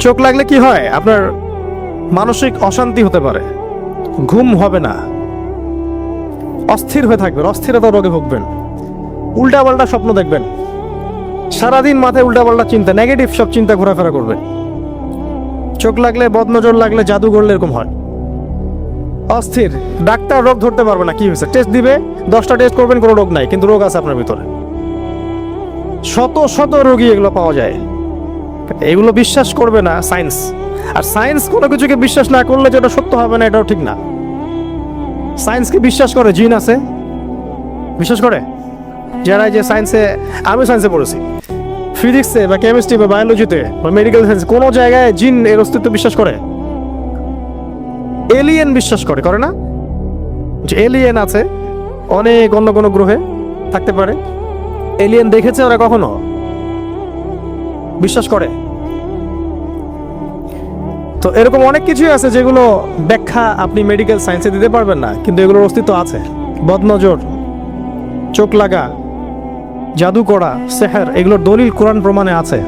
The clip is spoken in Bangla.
চোখ লাগলে কি হয়, আপনার মানসিক অশান্তি হতে পারে, ঘুম হবে না, অস্থির হয়ে থাকবেন, অস্থিরতা রোগে ভুগবেন, উল্টাপাল্টা স্বপ্ন দেখবেন, সারাদিন মাথায় উল্টাপাল্টা চিন্তা, নেগেটিভ সব চিন্তা ঘোরাফেরা করবে। চোখ লাগলে, বদনজর লাগলে, জাদু করলে এরকম হয়। অস্থির, ডাক্তার রোগ ধরতে পারবে না কি হয়েছে, টেস্ট দিবে, 10টা টেস্ট করবেন, কোনো রোগ নাই, কিন্তু রোগ আছে আপনার ভিতরে। শত শত রোগী এগুলো পাওয়া যায়। এগুলো বিশ্বাস করবে না সায়েন্স। আর সায়েন্স কোনো কিছুকে বিশ্বাস না করলে যেটা সত্য হবে না, এটাও ঠিক না। সায়েন্সকে বিশ্বাস করে, জিন আছে বিশ্বাস করে যারা, যে সায়েন্সে, আমি সায়েন্সে পড়েছি, ফিজিক্সে বা কেমিস্ট্রি বা বায়োলজিতে বা মেডিকেল সায়েন্স, কোনো জায়গায় জিন এর অস্তিত্ব বিশ্বাস করে? এলিয়েন বিশ্বাস করে, করে না? যে এলিয়েন আছে, অনেক অন্য কোনো গ্রহে থাকতে পারে, এলিয়েন দেখেছে ওরা কখনো? বিশ্বাস করে। তো এরকম অনেক কিছুই আছে যেগুলো ব্যাখ্যা আপনি মেডিকেল সায়েন্সে দিতে পারবেন না, কিন্তু এগুলোর অস্তিত্ব আছে। বদনজর, চোখ লাগা, জাদু করা, সেহের, এগুলোর দলিল কোরআন প্রমাণে আছে।